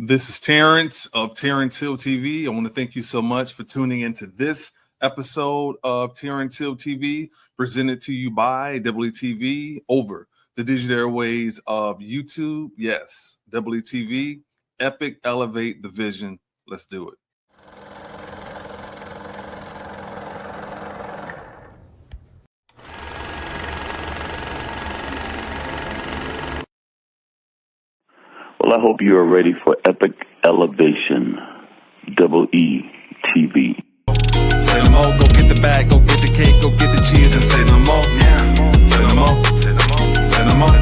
This is Terrence of Terrence Hill TV. I want to thank you so much for tuning into this episode of Terrence Hill TV, presented to you by WTV over the digital airways of YouTube. Yes, WTV, Epic, elevate the vision. Let's do it. Well, I hope you are ready for Epic Elevation, WETV. Say no more, go get the bag, go get the cake, go get the cheese, and say no more. Say no more, say no more.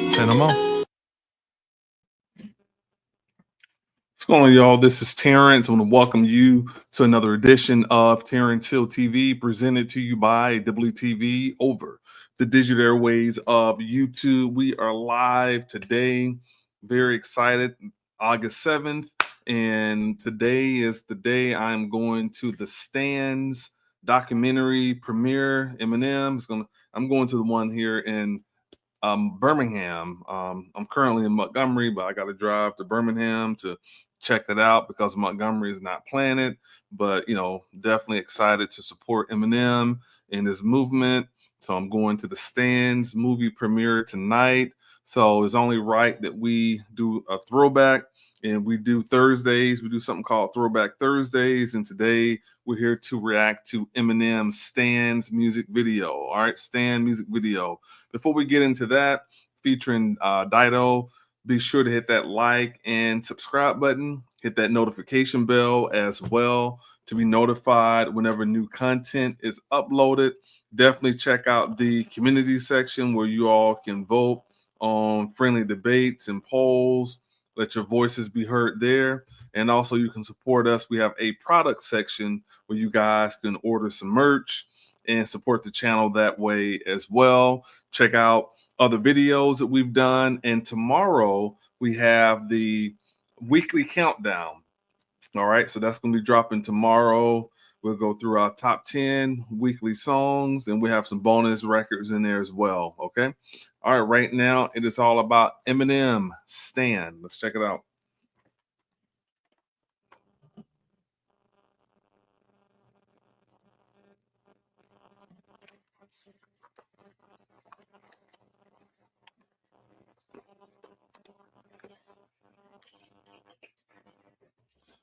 Say no more. What's going on, y'all? This is Terrence. I want to welcome you to another edition of Terrence Hill TV, presented to you by WTV over the digital airways of YouTube. We are live today. Very excited. August 7th. And today is the day I'm going to the Stands documentary premiere. Eminem. I'm going to the one here in Birmingham. I'm currently in Montgomery, but I got to drive to Birmingham to check that out because Montgomery is not playing it. But, definitely excited to support Eminem and his movement. So I'm going to the Stands movie premiere tonight. So it's only right that we do a throwback, and we do Thursdays. We do something called Throwback Thursdays. And today we're here to react to Eminem's Stands music video. All right, Stand music video. Before we get into that, featuring Dido, be sure to hit that like and subscribe button. Hit that notification bell as well to be notified whenever new content is uploaded. Definitely check out the community section where you all can vote on friendly debates and polls. Let your voices be heard there. And also you can support us. We have a product section where you guys can order some merch and support the channel that way as well. Check out other videos that we've done. And tomorrow we have the weekly countdown. All right, so that's going to be dropping tomorrow. We'll go through our top 10 weekly songs, and we have some bonus records in there as well. Okay. All right, right now it is all about Eminem Stand. Let's check it out.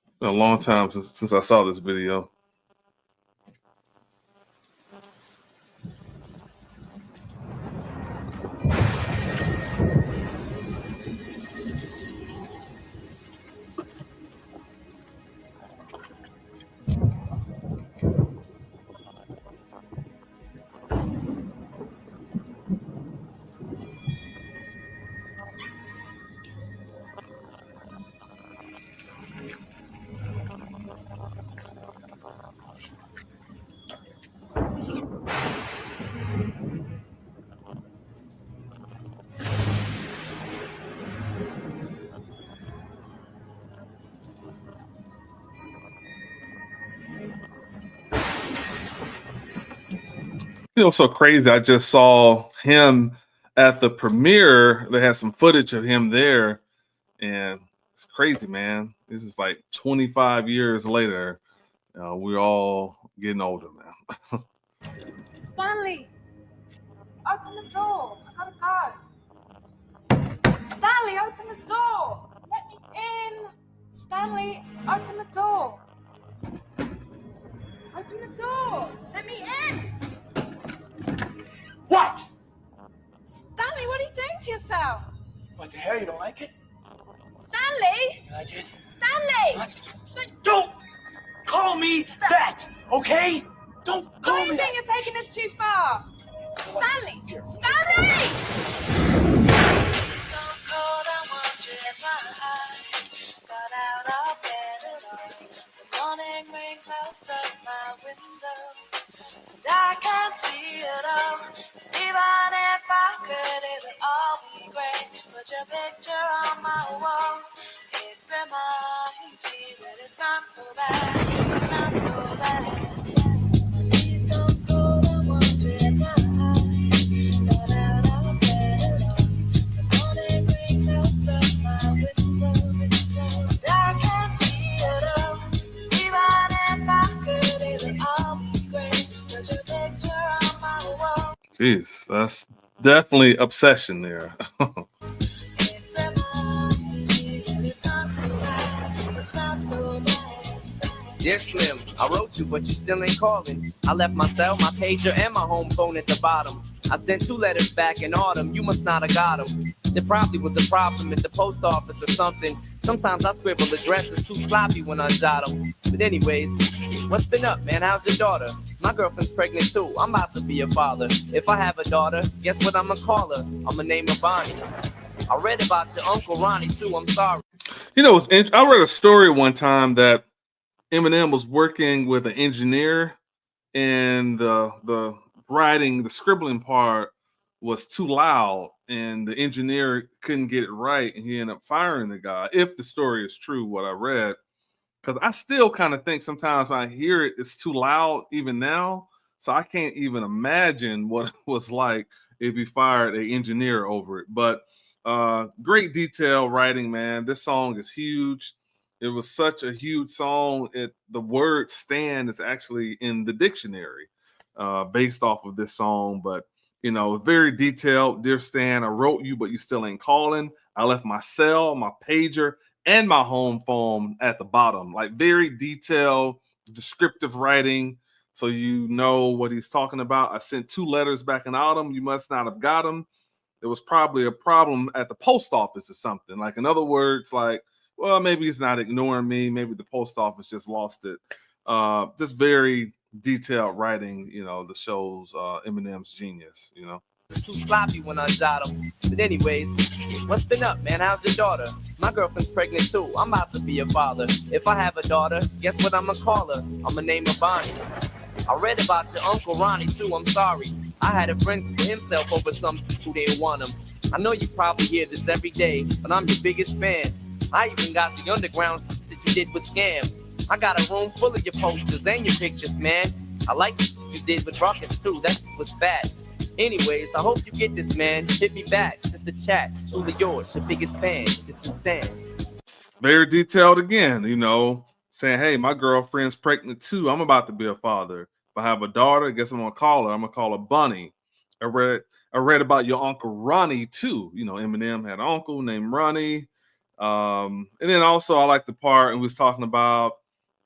It's been a long time since I saw this video. So crazy. I just saw him at the premiere. They had some footage of him there, and it's crazy, man. This is like 25 years later. We're all getting older, man. Stanley, open the door. I gotta go. Stanley, open the door. Let me in. Stanley, open the door. Open the door. Let me in. What? Stanley, what are you doing to yourself? What the hell? You don't like it? Stanley! You like it? Stanley! What? Don't call me that, okay? Don't call Don't me you think that. you're taking this too far? Stanley! Here. Stanley! I can't see it all. Even if I could, it would all be great. Put your picture on my wall. It reminds me that it's not so bad. It's not so bad. Jeez, that's definitely obsession there. Dear Slim, I wrote you, but you still ain't calling. I left my cell, my pager, and my home phone at the bottom. I sent 2 letters back in autumn, you must not have got them. There probably was a problem at the post office or something. Sometimes I scribble addresses too sloppy when I jot them. But anyways, what's been up, man? How's your daughter? My girlfriend's pregnant too, I'm about to be a father. If I have a daughter, guess what I'ma call her? I'ma name her Bonnie. I read about your Uncle Ronnie too, I'm sorry. You know, I read a story one time that Eminem was working with an engineer, and the writing, the scribbling part was too loud, and the engineer couldn't get it right, and he ended up firing the guy. If the story is true, what I read, because I still kind of think sometimes when I hear it, it's too loud even now. So I can't even imagine what it was like if he fired an engineer over it. But great detail writing, man. This song is huge. It was such a huge song. The word "stand" is actually in the dictionary based off of this song. But, you know, very detailed. Dear Stan, I wrote you, but you still ain't calling. I left my cell, my pager, and my home phone at the bottom. Like very detailed, descriptive writing. So you know what he's talking about. I sent 2 letters back in autumn. You must not have got them. There was probably a problem at the post office or something. Like, in other words, like, well, maybe he's not ignoring me. Maybe the post office just lost it. Just very detailed writing, you know, that shows Eminem's genius, you know. It's too sloppy when I jot them. But anyways, what's been up, man? How's your daughter? My girlfriend's pregnant too, I'm about to be a father. If I have a daughter, guess what I'ma call her? I'ma name her Bonnie. I read about your Uncle Ronnie too, I'm sorry. I had a friend put himself over some who didn't want him. I know you probably hear this every day, but I'm your biggest fan. I even got the underground that you did with Scam. I got a room full of your posters and your pictures, man. I like what you did with Ruckus too, that was bad. Anyways, I hope you get this, man. Hit me back, just a chat. Truly yours, your biggest fan. This is Stan. Very detailed again, you know, saying, hey, my girlfriend's pregnant too. I'm about to be a father. If I have a daughter, I guess I'm gonna call her. I'm gonna call her Bunny. I read about your Uncle Ronnie too. You know, Eminem had an uncle named Ronnie. And then also I like the part and we was talking about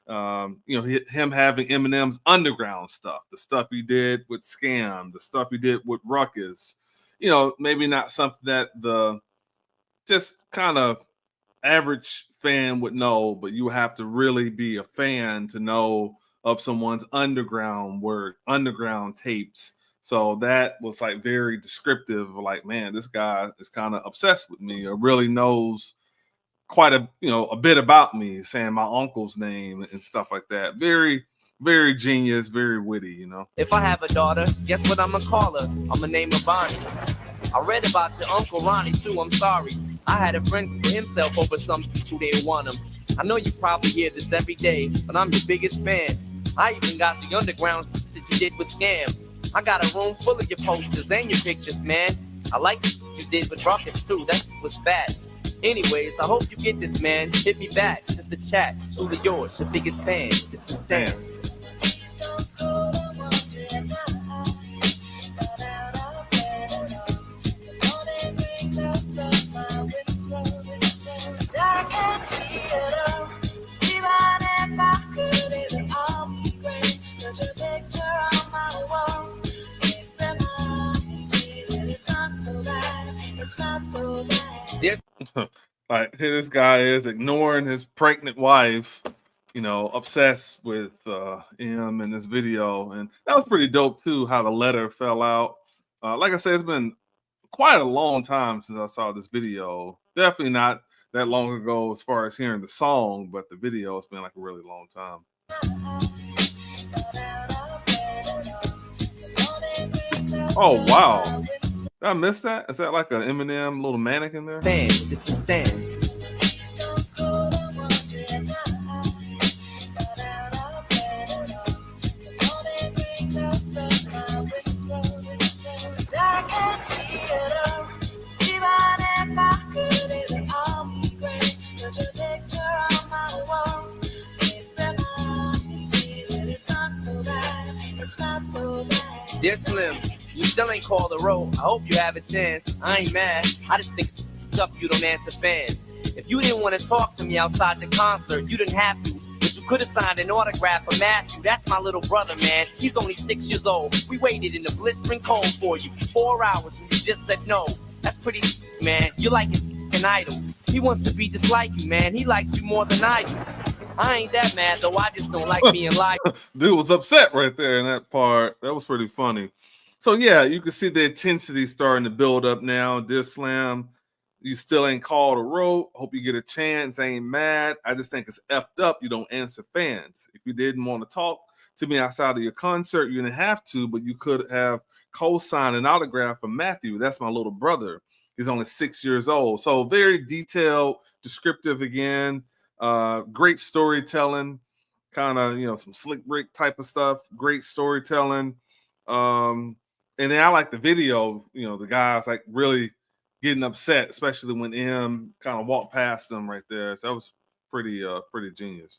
you know, him having Eminem's underground stuff, the stuff he did with Scam, the stuff he did with Ruckus. You know, maybe not something that the just kind of average fan would know, but you have to really be a fan to know of someone's underground work, underground tapes. So that was like very descriptive. Like, man, this guy is kind of obsessed with me, or really knows quite a bit about me, saying my uncle's name and stuff like that. Very, very genius, very witty, you know. If I have a daughter, guess what I'ma call her? I'ma name her Bonnie. I read about your Uncle Ronnie too, I'm sorry. I had a friend put himself over some who didn't want him. I know you probably hear this every day, but I'm your biggest fan. I even got the underground that you did with Scam. I got a room full of your posters and your pictures, man. I like what you did with Ruckus too, that was bad. Anyways, I hope you get this, man. Hit me back, just a chat. Truly yours, your biggest fan. This is Stan. Yes. Like, here this guy is ignoring his pregnant wife, you know, obsessed with him in this video. And that was pretty dope too, how the letter fell out. Like I said, it's been quite a long time since I saw this video. Definitely not that long ago as far as hearing the song, but the video has been like a really long time. Oh, wow. Did I miss that? Is that like an Eminem little mannequin there? Stan, this is Stan. Dear Slim, You still ain't called a roll. I hope you have a chance. I ain't mad. I just think it's up you don't answer fans. If you didn't want to talk to me outside the concert, you didn't have to. But you could have signed an autograph for Matthew. That's my little brother, man. He's only 6 years old. We waited in the blistering cold for you 4 hours and you just said no. That's pretty, man. You're like an idol. He wants to be just like you, man. He likes you more than I do. I ain't that mad, though. I just don't like being lied. Dude was upset right there in that part. That was pretty funny. So, yeah, you can see the intensity starting to build up now. Dear Slim, you still ain't called a road. Hope you get a chance. I ain't mad. I just think it's effed up. You don't answer fans. If you didn't want to talk to me outside of your concert, you didn't have to, but you could have co-signed an autograph for Matthew. That's my little brother. He's only 6 years old. So very detailed, descriptive again. Great storytelling, kind of, some slick Rick type of stuff. Great storytelling. And then I like the video, the guys like really getting upset, especially when M kind of walked past them right there. So that was pretty genius,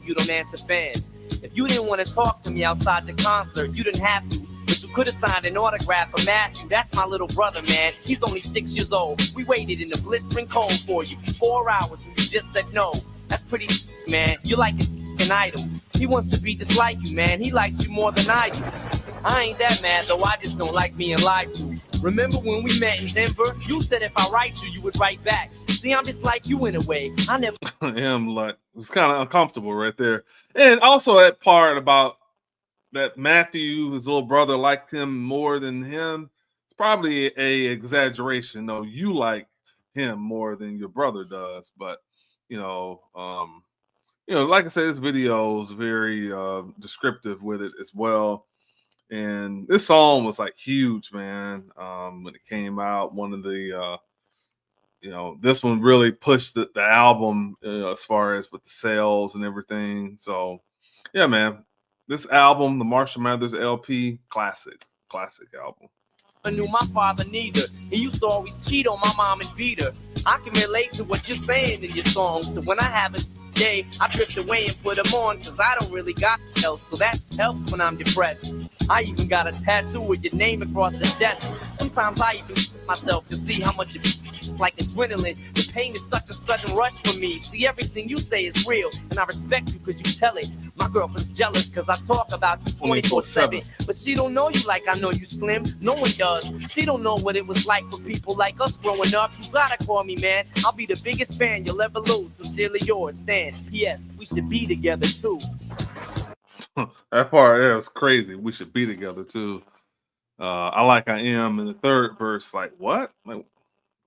You don't answer fans. If you didn't want to talk to me outside the concert, you didn't have to. But you could have signed an autograph for Matthew. That's my little brother, man. He's only 6 years old. We waited in the blistering cold for you 4 hours and you just said no. That's pretty, man. You're like an idol. He wants to be just like you, man. He likes you more than I do. I ain't that mad, though. I just don't like being lied to. Remember when we met in Denver? You said if I write you would write back. See, I'm just like you in a way. I never. Him like it was kind of uncomfortable right there, and also that part about that Matthew, his little brother, liked him more than him. It's probably a exaggeration. No, you like him more than your brother does, but like I said, this video is very descriptive with it as well. And this song was like huge, man. When it came out, one of the, this one really pushed the album as far as with the sales and everything. So, yeah, man, this album, the Marshall Mathers LP, classic album. I knew my father neither. He used to always cheat on my mom and beat her. I can relate to what you're saying in your songs. So when I have a day, I drift away and put them on, cause I don't really got else. So that helps when I'm depressed. I even got a tattoo with your name across the chest. Sometimes I even myself to see how much it's like adrenaline. The pain is such a sudden rush for me. See, everything you say is real, and I respect you cause you tell it. My girlfriend's jealous cause I talk about you 24/7. But she don't know you like I know you, Slim. No one does. She don't know what it was like for people like us growing up. You gotta call me, man. I'll be the biggest fan you'll ever lose. Sincerely yours, Stan. P.S. We should be together too. That part, yeah, was crazy. We should be together too. I like I am in the third verse. Like, what? Like,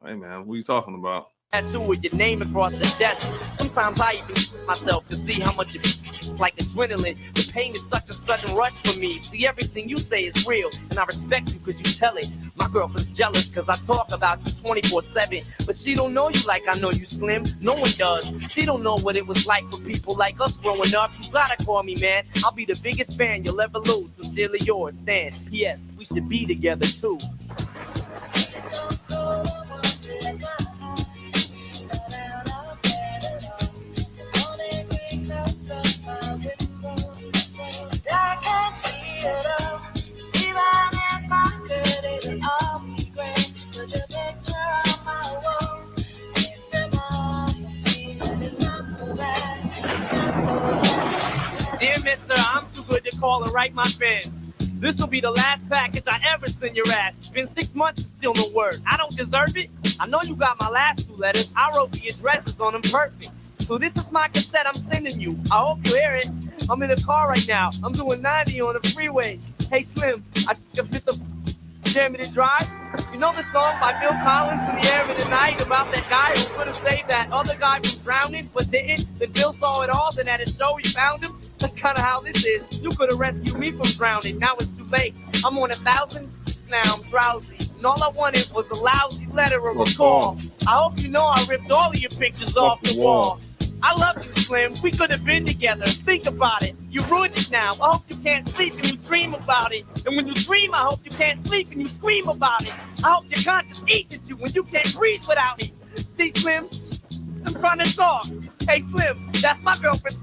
hey man, what are you talking about? Tattoo with your name across the chest. Sometimes I even myself to see how much it's like adrenaline. The pain is such a sudden rush for me. See, everything you say is real, and I respect you cause you tell it. My girlfriend's jealous cause I talk about you 24/7. But she don't know you like I know you, Slim. No one does. She don't know what it was like for people like us growing up. You gotta call me, man. I'll be the biggest fan you'll ever lose. Sincerely yours, Stan. P.S. We should be together too. Dear mister, I'm too good to call and write my fans. This will be the last package I ever send your ass. It's been 6 months and still no word. I don't deserve it. I know you got my last 2 letters. I wrote the addresses on them perfect. So this is my cassette I'm sending you. I hope you hear it. I'm in the car right now. I'm doing 90 on the freeway. Hey Slim, I just hit the Jam to Drive. You know the song by Phil Collins, In the Air of the Night, about that guy who could have saved that other guy from drowning, but didn't? Then Bill saw it all, then at his show he found him. That's kind of how this is. You could have rescued me from drowning. Now it's too late. I'm on 1,000. Now I'm drowsy. And all I wanted was a lousy letter or a call. I hope you know I ripped all of your pictures off the wall. I love you, Slim. We could have been together. Think about it. You ruined it now. I hope you can't sleep and you dream about it. And when you dream, I hope you can't sleep and you scream about it. I hope your conscience eats at you when you can't breathe without me. See, Slim? I'm trying to talk. Hey, Slim, that's my girlfriend.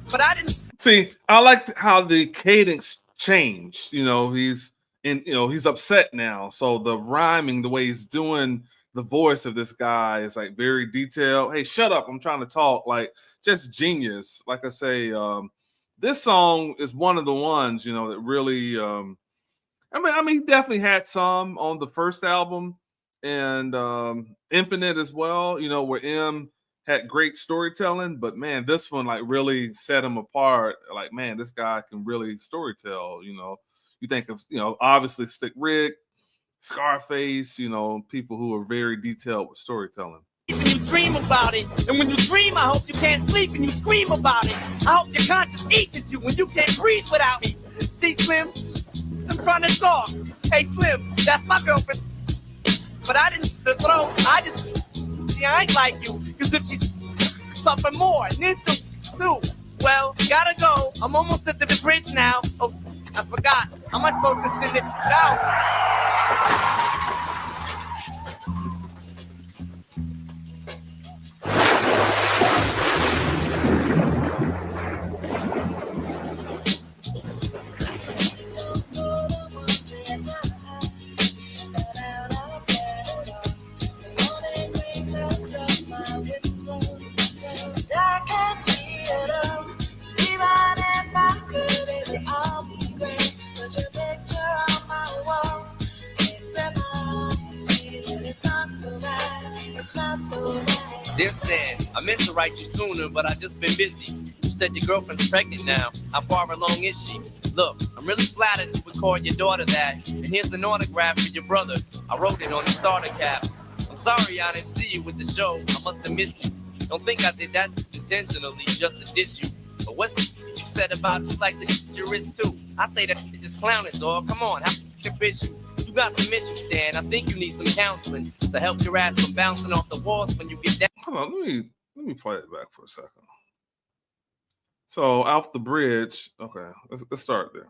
But I didn't see. I like how the cadence changed. He's and he's upset now. So the rhyming, the way he's doing the voice of this guy is like very detailed. Hey, shut up! I'm trying to talk. Like just genius. Like I say, this song is one of the ones that really. He definitely had some on the first album and Infinite as well. Where M had great storytelling, but man, this one like really set him apart. Like, man, this guy can really storytell. You think of obviously Slick Rick, Scarface, people who are very detailed with storytelling. And you dream about it. And when you dream, I hope you can't sleep and you scream about it. I hope your conscience eats at you when you can't breathe without me. See, Slim, I'm trying to talk. Hey, Slim, that's my girlfriend. But I didn't throw. I ain't like you. Because if she's suffering more, and then she'll too. Well, gotta go. I'm almost at the bridge now. Oh, I forgot. How am I supposed to send it out? Dear Stan, I meant to write you sooner, but I just been busy. You said your girlfriend's pregnant now. How far along is she? Look, I'm really flattered you would call your daughter that. And here's an autograph for your brother. I wrote it on the starter cap. I'm sorry I didn't see you with the show. I must have missed you. Don't think I did that intentionally just to diss you. But what's you said about you like the your wrist too? I say that you just clowning, so come on, how can bitch you? You got some issues, Stan. I think you need some counseling to help your ass from bouncing off the walls when you get down. Hold on, let me play it back for a second. So off the bridge, okay, let's start there.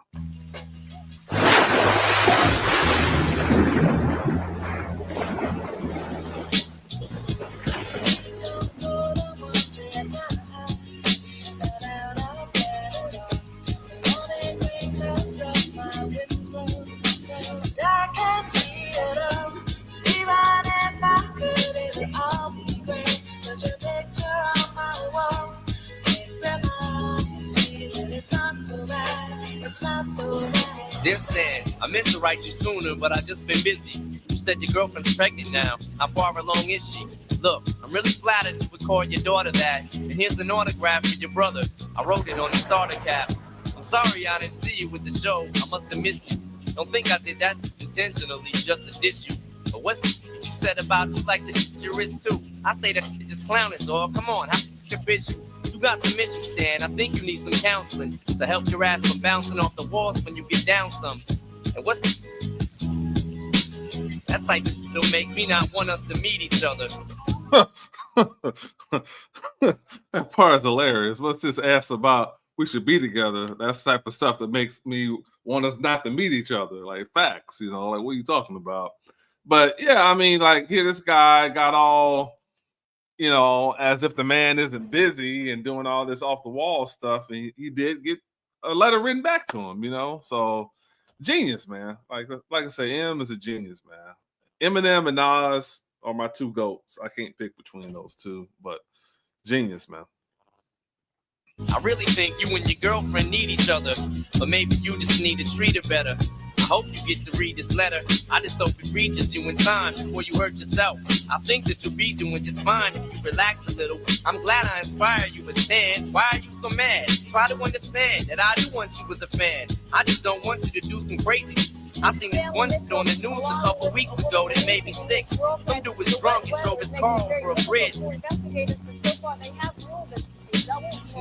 Dear Stan, I meant to write you sooner, but I just been busy. You said your girlfriend's pregnant now. How far along is she? Look, I'm really flattered you would call your daughter that. And here's an autograph for your brother. I wrote it on the starter cap. I'm sorry I didn't see you with the show. I must have missed you. Don't think I did that intentionally just to diss you. But what's you said about you like the your wrist too? I say that you just clowning, so come on, how can bitch you? You got some issues, Stan. I think you need some counseling to help your ass from bouncing off the walls when you get down some. And what's that's like this will make me not want us to meet each other. That part is hilarious. What's this ass about? We should be together. That's the type of stuff that makes me want us not to meet each other. Like facts, like what are you talking about? But yeah, I mean, like here this guy got all as if the man isn't busy and doing all this off the wall stuff. And he did get a letter written back to him, So genius, man. Like I say, M is a genius, man. Eminem and Nas are my two GOATs. I can't pick between those two, but genius, man. I really think you and your girlfriend need each other, but maybe you just need to treat her better. I hope you get to read this letter. I just hope it reaches you in time before you hurt yourself. I think that you'll be doing just fine if you relax a little. I'm glad I inspired you, but Stan, why are you so mad? Try to understand that I do want you as a fan. I just don't want you to do some crazy. I seen this one on the news a couple weeks ago that made me sick. Some dude was drunk and drove his car over a bridge. And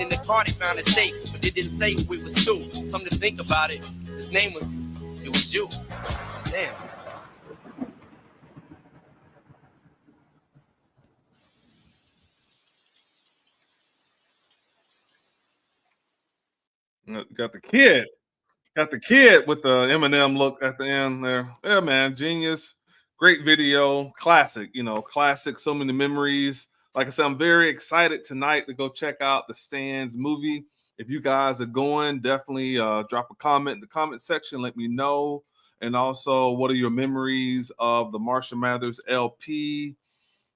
in the car they found a tape, but they didn't say who it was to. Come to think about it, his name was, it was you. Damn. Got the kid. Got the kid with the Eminem look at the end there. Yeah, man, genius. Great video. Classic, classic. So many memories. Like I said, I'm very excited tonight to go check out the Stan's movie. If you guys are going, definitely drop a comment in the comment section. Let me know. And also, what are your memories of the Marshall Mathers LP?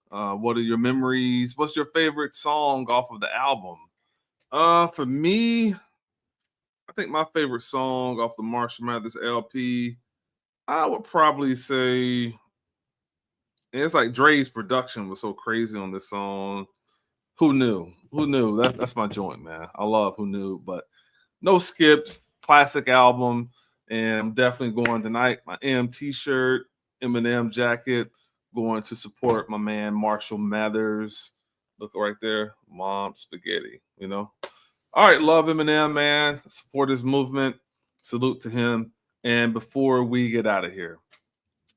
What are your memories? What's your favorite song off of the album? For me, I think my favorite song off the Marshall Mathers LP, I would probably say, and it's like Dre's production was so crazy on this song. Who knew? Who knew? That's my joint, man. I love Who Knew, but no skips, classic album. And I'm definitely going tonight. My M t-shirt, Eminem jacket, going to support my man Marshall Mathers. Look right there, Mom Spaghetti, you know. All right, love Eminem, man. Support his movement. Salute to him. And before we get out of here,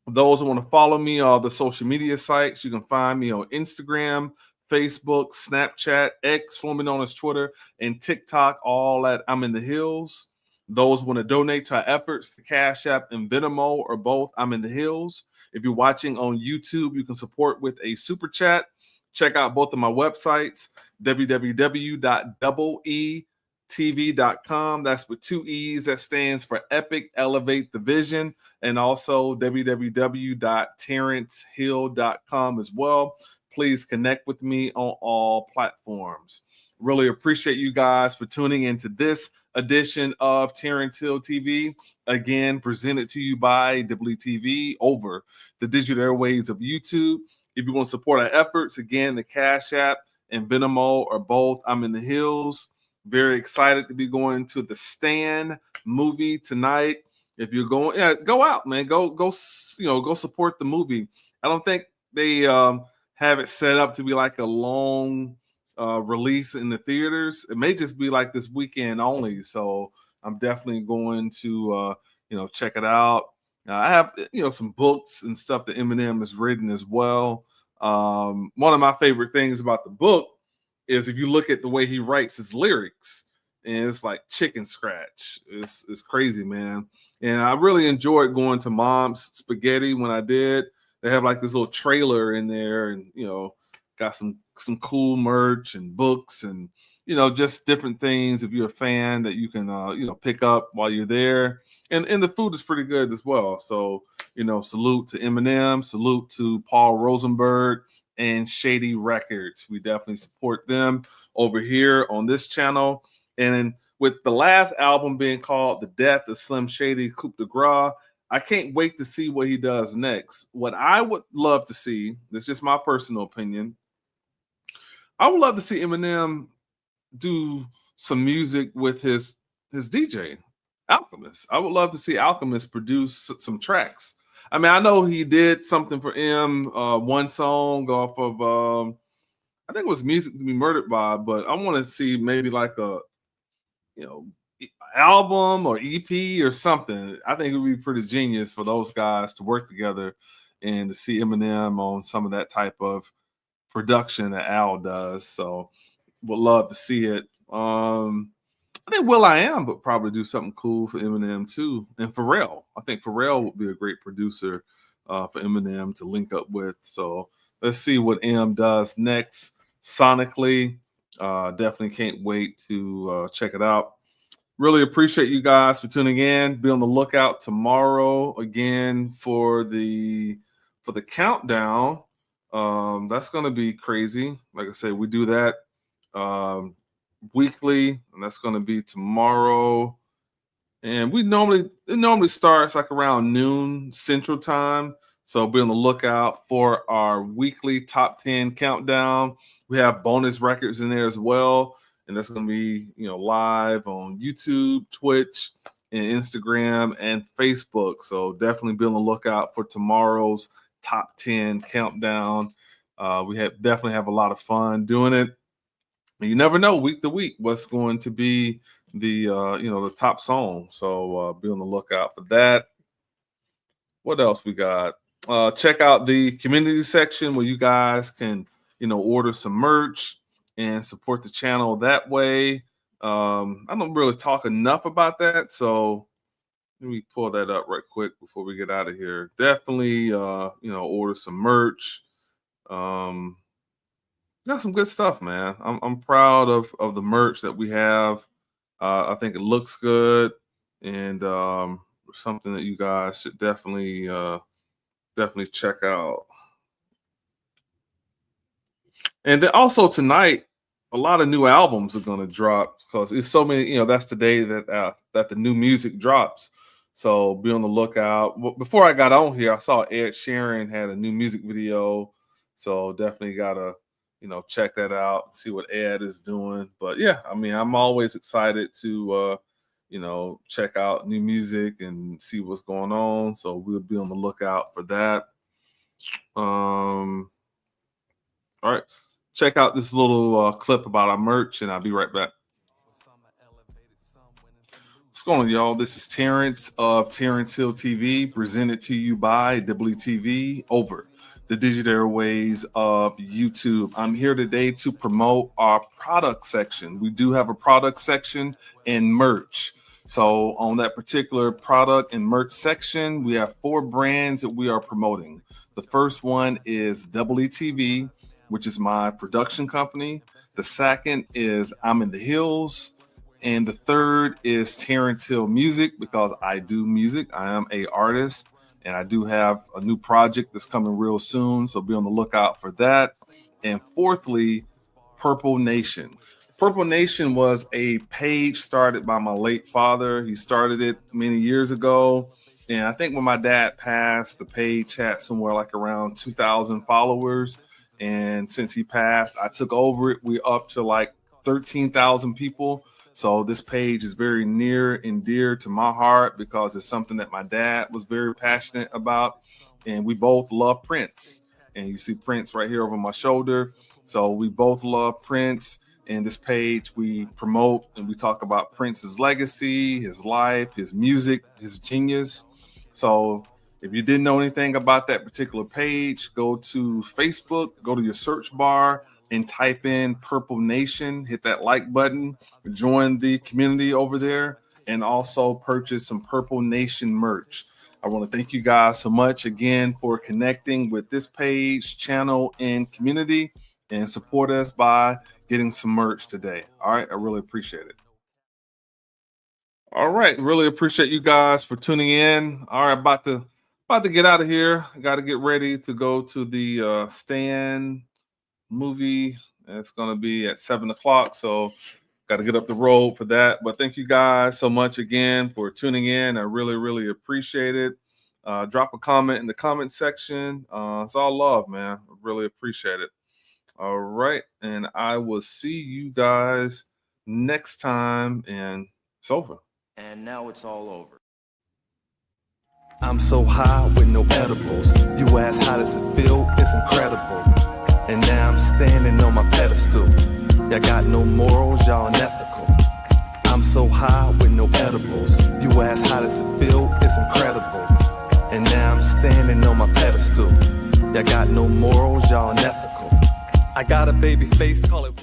those who want to follow me on the social media sites, you can find me on Instagram, Facebook, Snapchat, X, formerly known as Twitter, and TikTok, all at I'm in the Hills. Those who want to donate to our efforts, the Cash App and Venmo, or both, I'm in the Hills. If you're watching on YouTube, you can support with a super chat. Check out both of my websites, www.eetv.com. That's with 2 E's. That stands for Epic Elevate the Vision. And also www.terrencehill.com as well. Please connect with me on all platforms. Really appreciate you guys for tuning into this edition of Terrence Hill TV. Again, presented to you by WTV over the digital airways of YouTube. If you want to support our efforts, again, the Cash App and Venmo are both I'm in the Hills. Very excited to be going to the Stan movie tonight. If you're going, yeah, go out, man. Go support the movie. I don't think they have it set up to be like a long release in the theaters. It may just be like this weekend only. So I'm definitely going to check it out. I have some books and stuff that Eminem has written as well. One of my favorite things about the book is if you look at the way he writes his lyrics, and it's like chicken scratch. It's crazy, man. And I really enjoyed going to Mom's Spaghetti when I did. They have like this little trailer in there, and got some cool merch and books and just different things if you're a fan that you can pick up while you're there. And the food is pretty good as well. So salute to Eminem, salute to Paul Rosenberg and Shady Records. We definitely support them over here on this channel. And with the last album being called The Death of Slim Shady Coup de Grace, I can't wait to see what he does next. What I would love to see, this is just my personal opinion, I would love to see Eminem do some music with his DJ, Alchemist. I would love to see Alchemist produce some tracks. I mean, I know he did something for one song off of, I think it was Music to Be Murdered By, but I want to see maybe like a, album or EP or something. I think it would be pretty genius for those guys to work together and to see Eminem on some of that type of production that Al does. So would love to see it. I think will.i.am would probably do something cool for Eminem too. And Pharrell. I think Pharrell would be a great producer for Eminem to link up with. So let's see what M does next sonically. Definitely can't wait to check it out. Really appreciate you guys for tuning in. Be on the lookout tomorrow again for the countdown. That's going to be crazy. Like I said, we do that weekly, and that's going to be tomorrow. And it normally starts like around noon Central Time. So be on the lookout for our weekly top 10 countdown. We have bonus records in there as well. And that's going to be, live on YouTube, Twitch, and Instagram and Facebook. So definitely be on the lookout for tomorrow's top 10 countdown. We definitely have a lot of fun doing it. And you never know week to week what's going to be the top song. So be on the lookout for that. What else we got? Check out the community section where you guys can, order some merch and support the channel that way. I don't really talk enough about that. So let me pull that up right quick before we get out of here. Definitely, order some merch. Got some good stuff, man. I'm proud of the merch that we have. I think it looks good, and we're something that you guys should definitely check out. And then also tonight, a lot of new albums are going to drop because it's so many. That's the day that the new music drops. So be on the lookout. Before I got on here, I saw Ed Sheeran had a new music video. So definitely gotta check that out, see what Ed is doing. But yeah, I mean, I'm always excited to check out new music and see what's going on. So we'll be on the lookout for that. All right. Check out this little clip about our merch, and I'll be right back. What's going on, y'all? This is Terrence of Terrence Hill TV, presented to you by WTV over the digital airways of YouTube. I'm here today to promote our product section. We do have a product section and merch. So on that particular product and merch section, we have 4 brands that we are promoting. The first one is WTV, which is my production company. The second is I'm in the Hills. And the third is Terrence Hill Music, because I do music. I am an artist, and I do have a new project that's coming real soon. So be on the lookout for that. And fourthly, Purple Nation. Purple Nation was a page started by my late father. He started it many years ago. And I think when my dad passed, the page had somewhere like around 2,000 followers. And since he passed, I took over it. We're up to like 13,000 people. So this page is very near and dear to my heart because it's something that my dad was very passionate about. And we both love Prince. And you see Prince right here over my shoulder. So we both love Prince. And this page we promote and we talk about Prince's legacy, his life, his music, his genius. So if you didn't know anything about that particular page, go to Facebook, go to your search bar and type in Purple Nation, hit that like button, join the community over there, and also purchase some Purple Nation merch. I want to thank you guys so much again for connecting with this page, channel, and community, and support us by getting some merch today. All right, I really appreciate it. All right, really appreciate you guys for tuning in. All right, about to get out of here. I got to get ready to go to the Stan movie. It's going to be at 7:00, so got to get up the road for that. But thank you guys so much again for tuning in. I really appreciate it. Drop a comment in the comment section. It's all love, man. I really appreciate it. All right, and I will see you guys next time, and it's over. And now it's all over. I'm so high with no edibles. You ask how does it feel? It's incredible. And now I'm standing on my pedestal. Y'all got no morals, y'all unethical. I'm so high with no edibles. You ask how does it feel? It's incredible. And now I'm standing on my pedestal. Y'all got no morals, y'all unethical. I got a baby face, call it